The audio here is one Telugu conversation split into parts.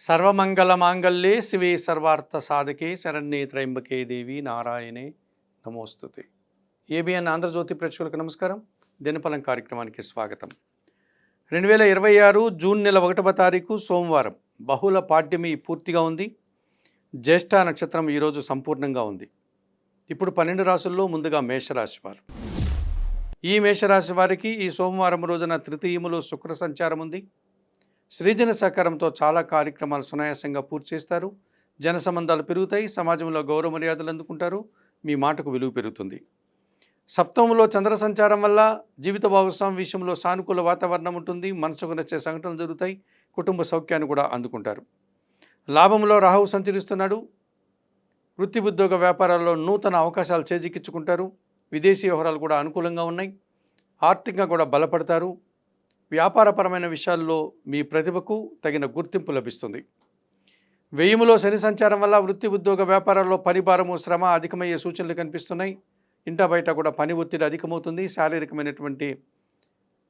సర్వమంగళమాంగళ్యే శివే సర్వార్థసాధకే శరణ్యే త్రయంబకే దేవి నారాయణే నమోస్తుతే. ఏబిఎన్ ఆంధ్రజ్యోతి ప్రేక్షకులకు నమస్కారం. దినఫలం కార్యక్రమానికి స్వాగతం. 2026 జూన్ నెల 1వ తారీఖు సోమవారం. బహుళ పాడ్యమి పూర్తిగా ఉంది. జ్యేష్ఠ నక్షత్రం ఈరోజు సంపూర్ణంగా ఉంది. ఇప్పుడు 12 రాశుల్లో ముందుగా మేషరాశి వారు. ఈ మేషరాశి వారికి ఈ సోమవారం రోజున తృతీయములో శుక్ర సంచారం ఉంది. సృజన సహకారంతో చాలా కార్యక్రమాలు సునాయాసంగా పూర్తి చేస్తారు. జన సంబంధాలు పెరుగుతాయి. సమాజంలో గౌరవ మర్యాదలు అందుకుంటారు. మీ మాటకు విలువ పెరుగుతుంది. సప్తమంలో చంద్ర సంచారం వల్ల జీవిత భాగస్వామి విషయంలో సానుకూల వాతావరణం ఉంటుంది. మనసుకు నచ్చే సంఘటనలు జరుగుతాయి. కుటుంబ సౌఖ్యాన్ని కూడా అందుకుంటారు. లాభంలో రాహువు సంచరిస్తున్నాడు. వృత్తి ఉద్యోగ వ్యాపారాల్లో నూతన అవకాశాలు చేజిక్కించుకుంటారు. విదేశీ వ్యవహారాలు కూడా అనుకూలంగా ఉన్నాయి. ఆర్థికంగా కూడా బలపడతారు. వ్యాపారపరమైన విషయాల్లో మీ ప్రతిభకు తగిన గుర్తింపు లభిస్తుంది. వ్యయములో శని సంచారం వల్ల వృత్తి ఉద్యోగ వ్యాపారాల్లో పనిభారము శ్రమ అధికమయ్యే సూచనలు కనిపిస్తున్నాయి. ఇంట బయట కూడా పని ఒత్తిడి అధికమవుతుంది. శారీరకమైనటువంటి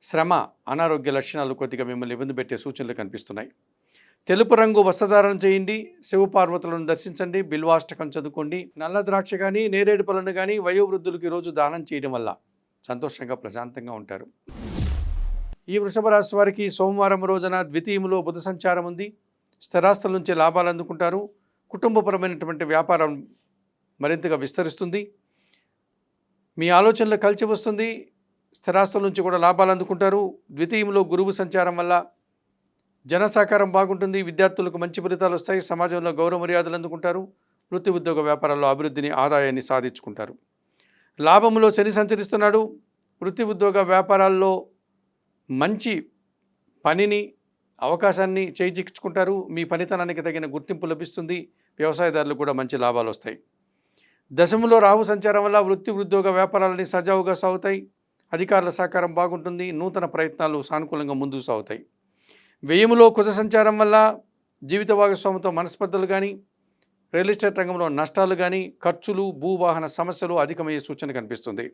శ్రమ అనారోగ్య లక్షణాలు కొద్దిగా మిమ్మల్ని ఇబ్బంది పెట్టే సూచనలు కనిపిస్తున్నాయి. తెలుపు రంగు వస్త్రధారణ చేయండి. శివపార్వతులను దర్శించండి. బిల్వాష్టకం చదువుకోండి. నల్ల ద్రాక్ష కానీ నేరేడు పళ్ళను కానీ వయోవృద్ధులకు ఈరోజు దానం చేయడం వల్ల సంతోషంగా ప్రశాంతంగా ఉంటారు. ఈ వృషభ రాశి వారికి సోమవారం రోజున ద్వితీయములో బుధ సంచారం ఉంది. స్థిరాస్తుల నుంచి లాభాలు అందుకుంటారు. కుటుంబపరమైనటువంటి వ్యాపారం మరింతగా విస్తరిస్తుంది. మీ ఆలోచనలు కలిసి వస్తుంది. స్థిరాస్తుల నుంచి కూడా లాభాలు అందుకుంటారు. ద్వితీయంలో గురువు సంచారం వల్ల జన సహకారం బాగుంటుంది. విద్యార్థులకు మంచి ఫలితాలు వస్తాయి. సమాజంలో గౌరవ మర్యాదలు అందుకుంటారు. వృత్తి ఉద్యోగ వ్యాపారాల్లో అభివృద్ధిని ఆదాయాన్ని సాధించుకుంటారు. లాభంలో శని సంచరిస్తున్నాడు. వృత్తి ఉద్యోగ వ్యాపారాల్లో మంచి పనిని అవకాశాన్ని చేజిక్కించుకుంటారు. మీ పనితనానికి తగిన గుర్తింపు లభిస్తుంది. వ్యవసాయదారులకు కూడా మంచి లాభాలు వస్తాయి. దశములో రాహు సంచారం వల్ల వృత్తి ఉద్యోగ వ్యాపారాలని సజావుగా సాగుతాయి. అధికారుల సహకారం బాగుంటుంది. నూతన ప్రయత్నాలు సానుకూలంగా ముందుకు సాగుతాయి. వ్యయములో కుజ సంచారం వల్ల జీవిత భాగస్వామితో మనస్పర్ధలు కానీ రియల్ ఎస్టేట్ రంగంలో నష్టాలు కానీ ఖర్చులు భూవాహన సమస్యలు అధికమయ్యే సూచన కనిపిస్తుంది.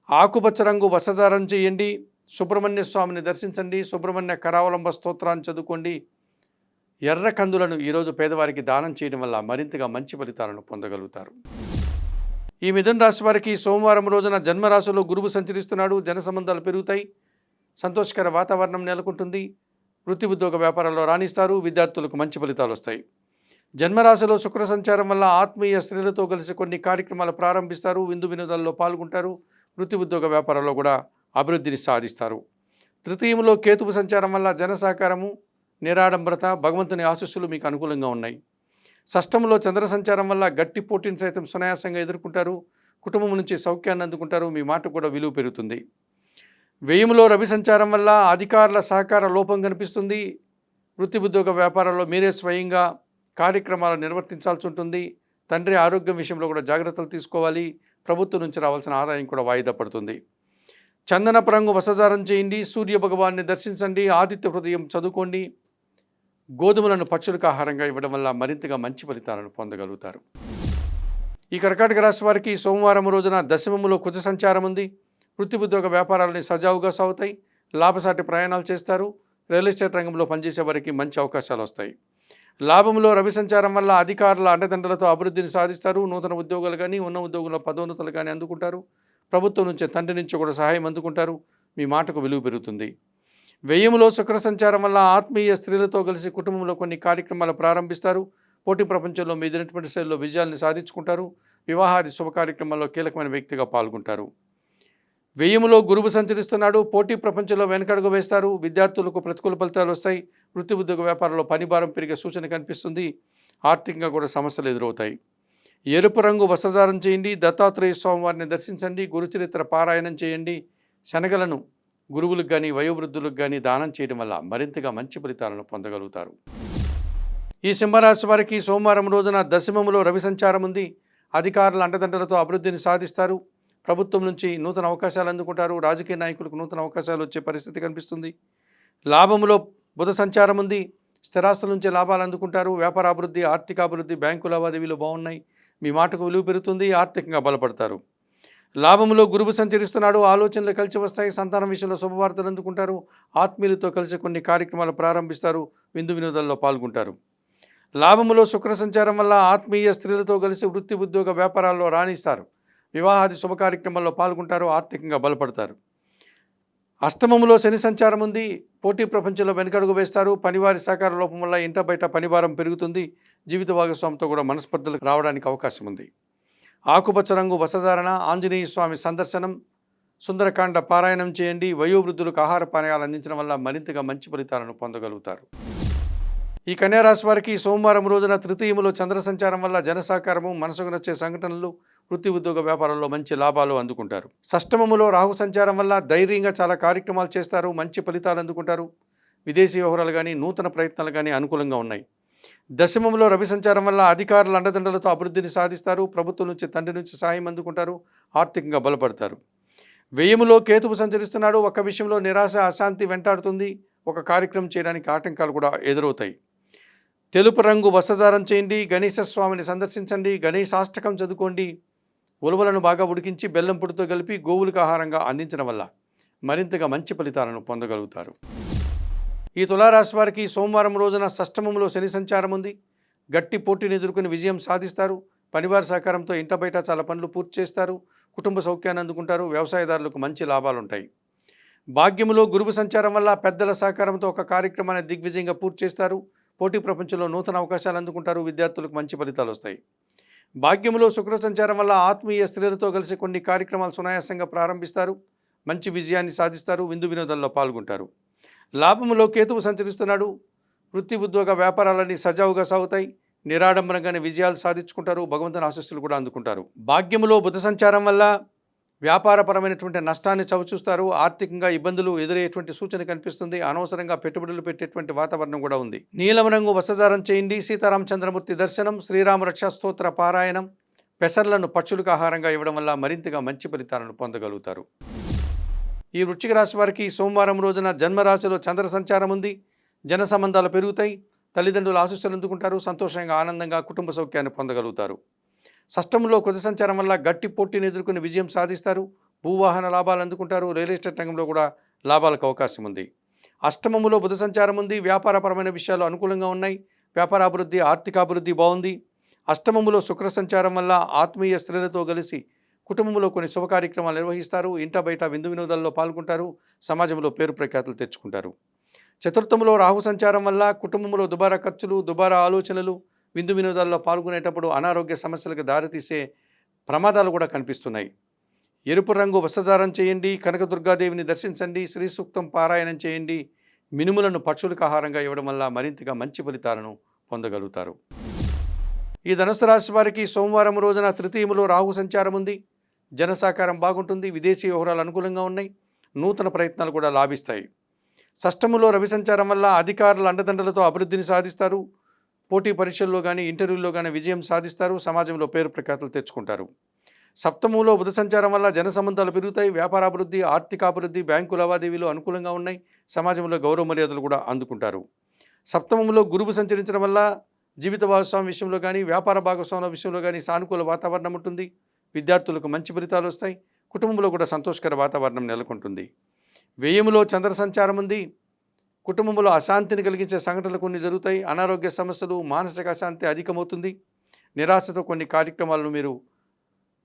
ఆకుపచ్చ రంగు వస్త్రధారణ చేయండి. సుబ్రహ్మణ్య స్వామిని దర్శించండి. సుబ్రహ్మణ్య కరావలంబ స్తోత్రాన్ని చదువుకోండి. ఎర్ర కందులను ఈరోజు పేదవారికి దానం చేయడం వల్ల మరింతగా మంచి ఫలితాలను పొందగలుగుతారు. ఈ మిథున రాశి వారికి సోమవారం రోజున జన్మరాశిలో గురువు సంచరిస్తున్నాడు. జన సంబంధాలు పెరుగుతాయి. సంతోషకర వాతావరణం నెలకొంటుంది. వృత్తి ఉద్యోగ వ్యాపారాల్లో రాణిస్తారు. విద్యార్థులకు మంచి ఫలితాలు వస్తాయి. జన్మరాశిలో శుక్ర సంచారం వల్ల ఆత్మీయ స్త్రీలతో కలిసి కొన్ని కార్యక్రమాలు ప్రారంభిస్తారు. విందు వినోదాల్లో పాల్గొంటారు. వృత్తి ఉద్యోగ వ్యాపారాల్లో కూడా అభివృద్ధిని సాధిస్తారు. తృతీయంలో కేతువు సంచారం వల్ల జన సహకారము నిరాడంబరత భగవంతుని ఆశీస్సులు మీకు అనుకూలంగా ఉన్నాయి. షష్టంలో చంద్ర సంచారం వల్ల గట్టి పోటీని సైతం సునాయాసంగా ఎదుర్కొంటారు. కుటుంబం నుంచి సౌఖ్యాన్ని అందుకుంటారు. మీ మాట కూడా విలువ పెరుగుతుంది. వ్యయములో రవి సంచారం వల్ల అధికారుల సహకార లోపం కనిపిస్తుంది. వృత్తి ఉద్యోగ వ్యాపారాల్లో మీరే స్వయంగా కార్యక్రమాలు నిర్వర్తించాల్సి ఉంటుంది. తండ్రి ఆరోగ్యం విషయంలో కూడా జాగ్రత్తలు తీసుకోవాలి. ప్రభుత్వం నుంచి రావాల్సిన ఆదాయం కూడా వాయిదా పడుతుంది. చందనపు రంగు వస్త్రధారణ చేయండి. సూర్య భగవాన్ని దర్శించండి. ఆదిత్య హృదయం చదువుకోండి. గోధుమలను పక్షులకు ఆహారంగా ఇవ్వడం వల్ల మరింతగా మంచి ఫలితాలను పొందగలుగుతారు. ఈ కర్కాటక రాశి వారికి సోమవారం రోజున దశమములో కుజ సంచారం ఉంది. వృత్తి ఉద్యోగ వ్యాపారాలని సజావుగా సాగుతాయి. లాభసాటి ప్రయాణాలు చేస్తారు. రియల్ ఎస్టేట్ రంగంలో పనిచేసే వారికి మంచి అవకాశాలు వస్తాయి. లాభంలో రవి సంచారం వల్ల అధికారుల అండదండలతో అభివృద్ధిని సాధిస్తారు. నూతన ఉద్యోగాలు కానీ ఉన్న ఉద్యోగుల పదోన్నతులు కానీ అందుకుంటారు. ప్రభుత్వం నుంచి తండ్రి నుంచి కూడా సహాయం అందుకుంటారు. మీ మాటకు విలువ పెరుగుతుంది. వ్యయములో శుక్ర సంచారం వల్ల ఆత్మీయ స్త్రీలతో కలిసి కుటుంబంలో కొన్ని కార్యక్రమాలు ప్రారంభిస్తారు. పోటీ ప్రపంచంలో మీదైనటువంటి శైలిలో విజయాన్ని సాధించుకుంటారు. వివాహాది శుభ కార్యక్రమాల్లో కీలకమైన వ్యక్తిగా పాల్గొంటారు. వ్యయములో గురువు సంచరిస్తున్నాడు. పోటీ ప్రపంచంలో వెనకడుగు వేస్తారు. విద్యార్థులకు ప్రతికూల ఫలితాలు వస్తాయి. వృత్తి ఉద్యోగ వ్యాపారంలో పనిభారం పెరిగే సూచన కనిపిస్తుంది. ఆర్థికంగా కూడా సమస్యలు ఎదురవుతాయి. ఎరుపు రంగు వస్త్రధారణ చేయండి. దత్తాత్రేయ స్వామివారిని దర్శించండి. గురుచరిత్ర పారాయణం చేయండి. శనగలను గురువులకు కానీ వయోవృద్ధులకు కానీ దానం చేయడం వల్ల మరింతగా మంచి ఫలితాలను పొందగలుగుతారు. ఈ సింహరాశి వారికి సోమవారం రోజున దశమములో రవి సంచారం ఉంది. అధికారుల అండదండలతో అభివృద్ధిని సాధిస్తారు. ప్రభుత్వం నుంచి నూతన అవకాశాలు అందుకుంటారు. రాజకీయ నాయకులకు నూతన అవకాశాలు వచ్చే పరిస్థితి కనిపిస్తుంది. లాభములో బుధ సంచారం ఉంది. స్థిరాస్తుల నుంచి లాభాలు అందుకుంటారు. వ్యాపార అభివృద్ధి ఆర్థిక అభివృద్ధి బ్యాంకు లావాదేవీలు బాగున్నాయి. మీ మాటకు విలువ పెరుగుతుంది. ఆర్థికంగా బలపడతారు. లాభములో గురువు సంచరిస్తున్నాడు, ఆలోచనలు కలిసి వస్తాయి, సంతానం విషయంలో శుభవార్తలు అందుకుంటారు, ఆత్మీయులతో కలిసి కొన్ని కార్యక్రమాలు ప్రారంభిస్తారు, విందు వినోదాల్లో పాల్గొంటారు. లాభములో శుక్ర సంచారం వల్ల ఆత్మీయ స్త్రీలతో కలిసి వృత్తి ఉద్యోగ వ్యాపారాల్లో రాణిస్తారు, వివాహాది శుభ కార్యక్రమాల్లో పాల్గొంటారు, ఆర్థికంగా బలపడతారు. అష్టమములో శని సంచారం ఉంది, పోటీ ప్రపంచంలో వెనుకడుగు వేస్తారు, పనివారి సహకార లోపం వల్ల ఇంట బయట పనిభారం పెరుగుతుంది, జీవిత భాగస్వామితో కూడా మనస్పర్ధలు రావడానికి అవకాశం ఉంది. ఆకుపచ్చ రంగు వసధారణ, ఆంజనేయ స్వామి సందర్శనం, సుందరకాండ పారాయణం చేయండి. వయోవృద్ధులకు ఆహార పానీయాలు అందించడం వల్ల మరింతగా మంచి ఫలితాలను పొందగలుగుతారు. ఈ కన్యారాశి వారికి సోమవారం రోజున తృతీయములో చంద్ర సంచారం వల్ల జనసహకారము, మనసుకు నచ్చే సంఘటనలు, వృత్తి ఉద్యోగ వ్యాపారంలో మంచి లాభాలు అందుకుంటారు. షష్టమములో రాహు సంచారం వల్ల ధైర్యంగా చాలా కార్యక్రమాలు చేస్తారు, మంచి ఫలితాలు అందుకుంటారు. విదేశీ వ్యవహారాలు కానీ నూతన ప్రయత్నాలు కానీ అనుకూలంగా ఉన్నాయి. దశమములో రవి సంచారం వల్ల అధికారుల అండదండలతో అభివృద్ధిని సాధిస్తారు, ప్రభుత్వం నుంచి తండ్రి నుంచి సహాయం అందుకుంటారు, ఆర్థికంగా బలపడతారు. వ్యయములో కేతువు సంచరిస్తున్నాడు, ఒక విషయంలో నిరాశ అశాంతి వెంటాడుతుంది, ఒక కార్యక్రమం చేయడానికి ఆటంకాలు కూడా ఎదురవుతాయి. తెలుపు రంగు వస్త్రధారణ చేయండి, గణేశ స్వామిని సందర్శించండి, గణేశాష్టకం చదువుకోండి. ఉలవలను బాగా ఉడికించి బెల్లం పొడితో కలిపి గోవులకు ఆహారంగా అందించడం వల్ల మరింతగా మంచి ఫలితాలను పొందగలుగుతారు. ఈ తులారాశి వారికి సోమవారం రోజున షష్టమంలో శని సంచారం ఉంది, గట్టి పోటీని ఎదుర్కొని విజయం సాధిస్తారు, పనివారి సహకారంతో ఇంట బయట చాలా పనులు పూర్తి చేస్తారు, కుటుంబ సౌఖ్యాన్ని అందుకుంటారు, వ్యవసాయదారులకు మంచి లాభాలుంటాయి. భాగ్యములో గురువు సంచారం వల్ల పెద్దల సహకారంతో ఒక కార్యక్రమాన్ని దిగ్విజయంగా పూర్తి చేస్తారు, పోటీ ప్రపంచంలో నూతన అవకాశాలు అందుకుంటారు, విద్యార్థులకు మంచి ఫలితాలు వస్తాయి. భాగ్యములో శుక్ర సంచారం వల్ల ఆత్మీయ స్త్రీలతో కలిసి కొన్ని కార్యక్రమాలు సునాయాసంగా ప్రారంభిస్తారు, మంచి విజయాన్ని సాధిస్తారు, విందు వినోదాల్లో పాల్గొంటారు. లాభములో కేతువు సంచరిస్తున్నాడు, వృత్తి ఉద్యోగ వ్యాపారాలన్నీ సజావుగా సాగుతాయి, నిరాడంబరంగానే విజయాలు సాధించుకుంటారు, భగవంతుని ఆశీస్సులు కూడా అందుకుంటారు. భాగ్యములో బుధ సంచారం వల్ల వ్యాపారపరమైనటువంటి నష్టాన్ని చవిచూస్తారు, ఆర్థికంగా ఇబ్బందులు ఎదురయ్యేటువంటి సూచన కనిపిస్తుంది, అనవసరంగా పెట్టుబడులు పెట్టేటువంటి వాతావరణం కూడా ఉంది. నీలం రంగు వస్త్రధారణ చేయండి, సీతారామచంద్రమూర్తి దర్శనం, శ్రీరామ రక్షా స్తోత్ర పారాయణం, పెసర్లను పక్షులకు ఆహారంగా ఇవ్వడం వల్ల మరింతగా మంచి ఫలితాలను పొందగలుగుతారు. ఈ వృశ్చిక రాశి వారికి సోమవారం రోజున జన్మరాశిలో చంద్ర సంచారం ఉంది, జన సంబంధాలు పెరుగుతాయి, తల్లిదండ్రుల ఆశీస్సులు అందుకుంటారు, సంతోషంగా ఆనందంగా కుటుంబ సౌఖ్యాన్ని పొందగలుగుతారు. షష్టంలో కొద్ది సంచారం వల్ల గట్టి పోటీని ఎదుర్కొని విజయం సాధిస్తారు, భూవాహన లాభాలు అందుకుంటారు, రియల్ ఎస్టేట్ రంగంలో కూడా లాభాలకు అవకాశం ఉంది. అష్టమములో బుధ సంచారం ఉంది, వ్యాపారపరమైన విషయాలు అనుకూలంగా ఉన్నాయి, వ్యాపారాభివృద్ధి ఆర్థికాభివృద్ధి బాగుంది. అష్టమములో శుక్ర సంచారం వల్ల ఆత్మీయ స్త్రీలతో కలిసి కుటుంబంలో కొన్ని శుభ కార్యక్రమాలు నిర్వహిస్తారు, ఇంట బయట విందు వినోదాల్లో పాల్గొంటారు, సమాజంలో పేరు ప్రఖ్యాతులు తెచ్చుకుంటారు. చతుర్థములో రాహు సంచారం వల్ల కుటుంబంలో దుబారా ఖర్చులు, దుబారా ఆలోచనలు, విందు వినోదాల్లో పాల్గొనేటప్పుడు అనారోగ్య సమస్యలకు దారితీసే ప్రమాదాలు కూడా కనిపిస్తున్నాయి. ఎరుపు రంగు వస్త్రధారణ చేయండి, కనకదుర్గాదేవిని దర్శించండి, శ్రీ సూక్తం పారాయణం చేయండి, మినుములను పక్షులకు ఆహారంగా ఇవ్వడం వల్ల మరింతగా మంచి ఫలితాలను పొందగలుగుతారు. ఈ ధనుసు రాశి వారికి సోమవారం రోజున తృతీయములో రాహు సంచారం ఉంది, జనసహకారం బాగుంటుంది, విదేశీ వ్యవహారాలు అనుకూలంగా ఉన్నాయి, నూతన ప్రయత్నాలు కూడా లాభిస్తాయి. షష్టములో రవి సంచారం వల్ల అధికారుల అండదండలతో అభివృద్ధిని సాధిస్తారు, పోటీ పరీక్షల్లో కానీ ఇంటర్వ్యూల్లో కానీ విజయం సాధిస్తారు, సమాజంలో పేరు ప్రఖ్యాతులు తెచ్చుకుంటారు. సప్తమంలో బుధ సంచారం వల్ల జన సంబంధాలు పెరుగుతాయి, వ్యాపారాభివృద్ధి ఆర్థికాభివృద్ధి, బ్యాంకు లావాదేవీలు అనుకూలంగా ఉన్నాయి, సమాజంలో గౌరవ మర్యాదలు కూడా అందుకుంటారు. సప్తమంలో గురువు సంచరించడం వల్ల జీవిత భాగస్వామి విషయంలో కానీ వ్యాపార భాగస్వాముల విషయంలో కానీ సానుకూల వాతావరణం ఉంటుంది, విద్యార్థులకు మంచి ఫలితాలు వస్తాయి, కుటుంబంలో కూడా సంతోషకర వాతావరణం నెలకొంటుంది. వ్యయములో చంద్ర సంచారం ఉంది, కుటుంబంలో అశాంతిని కలిగించే సంఘటనలు కొన్ని జరుగుతాయి, అనారోగ్య సమస్యలు, మానసిక అశాంతి అధికమవుతుంది, నిరాశతో కొన్ని కార్యక్రమాలను మీరు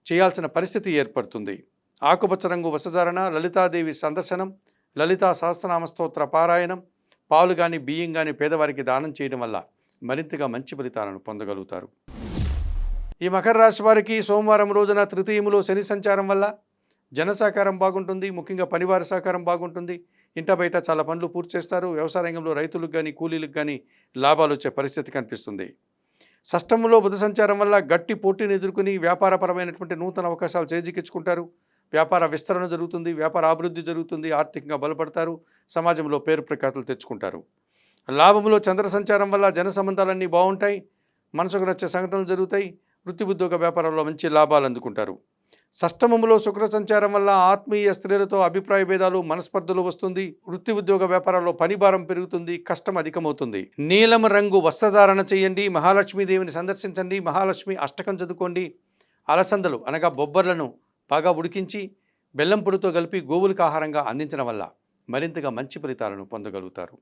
చేయాల్సిన పరిస్థితి ఏర్పడుతుంది. ఆకుపచ్చ రంగు వస్త్రధారణ, లలితాదేవి సందర్శనం, లలితా సహస్రనామ స్తోత్ర పారాయణం, పాలు కానీ బియ్యం కానీ పేదవారికి దానం చేయడం వల్ల మరింతగా మంచి ఫలితాలను పొందగలుగుతారు. ఈ మకర రాశి వారికి సోమవారం రోజున తృతీయములో శని సంచారం వల్ల జన సహకారం బాగుంటుంది, ముఖ్యంగా పనివారి సహకారం బాగుంటుంది, ఇంట బయట చాలా పనులు పూర్తి చేస్తారు, వ్యవసాయ రంగంలో రైతులకు కానీ కూలీలకు కానీ లాభాలు వచ్చే పరిస్థితి కనిపిస్తుంది. షష్టములో బుధ సంచారం వల్ల గట్టి పోటీని ఎదుర్కొని వ్యాపారపరమైనటువంటి నూతన అవకాశాలు చేజిక్కించుకుంటారు, వ్యాపార విస్తరణ జరుగుతుంది, వ్యాపార అభివృద్ధి జరుగుతుంది, ఆర్థికంగా బలపడతారు, సమాజంలో పేరు ప్రఖ్యాతులు తెచ్చుకుంటారు. లాభములో చంద్ర సంచారం వల్ల జన సంబంధాలన్నీ బాగుంటాయి, మనసుకు నచ్చే సంఘటనలు జరుగుతాయి, వృత్తి ఉద్యోగ వ్యాపారంలో మంచి లాభాలు అందుకుంటారు. షష్టమములో శుక్ర సంచారం వల్ల ఆత్మీయ స్త్రీలతో అభిప్రాయ భేదాలు, మనస్పర్ధలు వస్తుంది, వృత్తి ఉద్యోగ వ్యాపారాల్లో పనిభారం పెరుగుతుంది, కష్టం అధికమవుతుంది. నీలం రంగు వస్త్రధారణ చేయండి, మహాలక్ష్మీదేవిని సందర్శించండి, మహాలక్ష్మి అష్టకం చదువుకోండి, అలసందలు అనగా బొబ్బర్లను బాగా ఉడికించి బెల్లం పొడితో కలిపి గోవులకు ఆహారంగా అందించడం వల్ల మరింతగా మంచి ఫలితాలను పొందగలుగుతారు.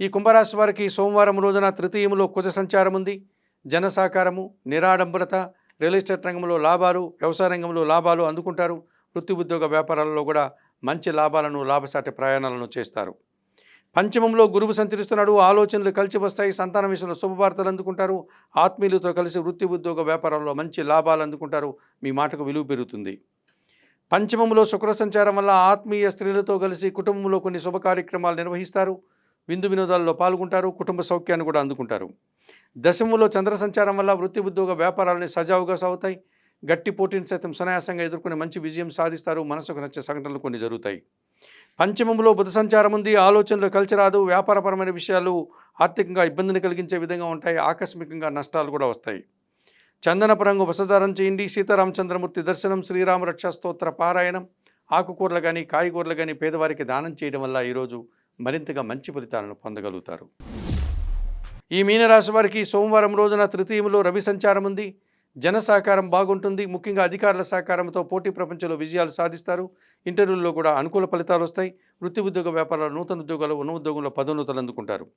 ఈ కుంభరాశి వారికి సోమవారం రోజున తృతీయంలో కుజ సంచారం ఉంది. జన సహకారము, నిరాడంబరత, రియల్ ఎస్టేట్ రంగంలో లాభాలు, వ్యవసాయ రంగంలో లాభాలు అందుకుంటారు. వృత్తి ఉద్యోగ వ్యాపారాలలో కూడా మంచి లాభాలను, లాభసాటి ప్రయాణాలను చేస్తారు. పంచమంలో గురువు సంచరిస్తున్నాడు. ఆలోచనలు కలిసి వస్తాయి. సంతానం విషయంలో శుభవార్తలు అందుకుంటారు. ఆత్మీయులతో కలిసి వృత్తి ఉద్యోగ వ్యాపారాల్లో మంచి లాభాలు అందుకుంటారు. మీ మాటకు విలువ పెరుగుతుంది. పంచమంలో శుక్ర సంచారం వల్ల ఆత్మీయ స్త్రీలతో కలిసి కుటుంబంలో కొన్ని శుభ కార్యక్రమాలు నిర్వహిస్తారు. విందు వినోదాల్లో పాల్గొంటారు. కుటుంబ సౌఖ్యాన్ని కూడా అందుకుంటారు. దశమంలో చంద్ర సంచారం వల్ల వృత్తి ఉద్యోగ వ్యాపారాలని సజావుగా సాగుతాయి. గట్టి పోటీని సైతం సునాయాసంగా ఎదుర్కొని మంచి విజయం సాధిస్తారు. మనసుకు నచ్చే సంఘటనలు కొన్ని జరుగుతాయి. పంచమంలో బుధ సంచారం ఉంది. ఆలోచనలు కలిసి రాదు. వ్యాపారపరమైన విషయాలు ఆర్థికంగా ఇబ్బందిని కలిగించే విధంగా ఉంటాయి. ఆకస్మికంగా నష్టాలు కూడా వస్తాయి. చందనపు రంగు వసజారం చేయండి. సీతారామచంద్రమూర్తి దర్శనం, శ్రీరామ రక్షా స్తోత్ర పారాయణం, ఆకుకూరలు కానీ కాయగూరలు కానీ పేదవారికి దానం చేయడం వల్ల ఈరోజు మరింతగా మంచి ఫలితాలను పొందగలుగుతారు. ఈ మీనరాశి వారికి సోమవారం రోజున తృతీయంలో రవి సంచారం ఉంది. జన సహకారం బాగుంటుంది. ముఖ్యంగా అధికారుల సహకారంతో పోటీ ప్రపంచంలో విజయాలు సాధిస్తారు. ఇంటర్వ్యూల్లో కూడా అనుకూల ఫలితాలు వస్తాయి. వృత్తి ఉద్యోగ వ్యాపారాలు, నూతన ఉద్యోగాలు, ఉన్న ఉద్యోగంలో పదోన్నతులు అందుకుంటారు.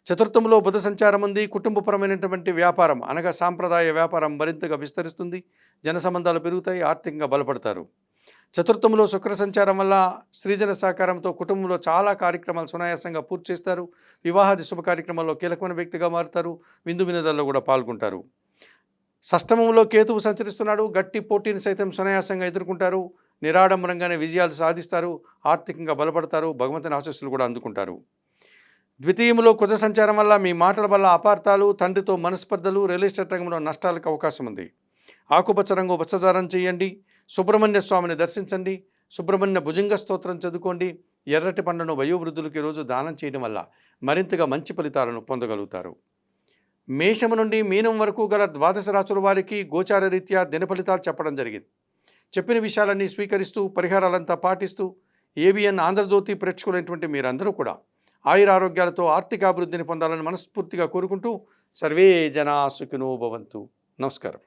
చతుర్థంలో బుధ సంచారం ఉంది. కుటుంబపరమైనటువంటి వ్యాపారం అనగా సాంప్రదాయ వ్యాపారం మరింతగా విస్తరిస్తుంది. జన సంబంధాలు పెరుగుతాయి. ఆర్థికంగా బలపడతారు. చతుర్థంలో శుక్ర సంచారం వల్ల స్త్రీజన సహకారంతో కుటుంబంలో చాలా కార్యక్రమాలు సునాయాసంగా పూర్తి చేస్తారు. వివాహాది శుభ కార్యక్రమాల్లో కీలకమైన వ్యక్తిగా మారుతారు. విందు వినోదాల్లో కూడా పాల్గొంటారు. షష్టమంలో కేతువు సంచరిస్తున్నాడు. గట్టి పోటీని సైతం సునాయాసంగా ఎదుర్కొంటారు. నిరాడంబరంగానే విజయాలు సాధిస్తారు. ఆర్థికంగా బలపడతారు. భగవంతుని ఆశీస్సులు కూడా అందుకుంటారు. ద్వితీయంలో కుజ సంచారం వల్ల మీ మాటల వల్ల అపార్థాలు, తండ్రితో మనస్పర్ధలు, రియల్ ఎస్టేట్ రంగంలో నష్టాలకు అవకాశం ఉంది. ఆకుపచ్చ రంగు వస్త్రధారణ చేయండి. సుబ్రహ్మణ్య స్వామిని దర్శించండి. సుబ్రహ్మణ్య భుజంగ స్తోత్రం చదువుకోండి. ఎర్రటి పండ్లను వయోవృద్ధులకు ఈరోజు దానం చేయడం వల్ల మరింతగా మంచి ఫలితాలను పొందగలుగుతారు. మేషము నుండి మీనం వరకు గల ద్వాదశ రాశుల వారికి గోచార రీత్యా దిన ఫలితాలు చెప్పడం జరిగింది. చెప్పిన విషయాలన్నీ స్వీకరిస్తూ పరిహారాలంతా పాటిస్తూ ఏబిఎన్ ఆంధ్రజ్యోతి ప్రేక్షకులైనటువంటి మీరందరూ కూడా ఆయురారోగ్యాలతో ఆర్థికాభివృద్ధిని పొందాలని మనస్ఫూర్తిగా కోరుకుంటూ సర్వే జనా సుఖినో భవంతు. నమస్కారం.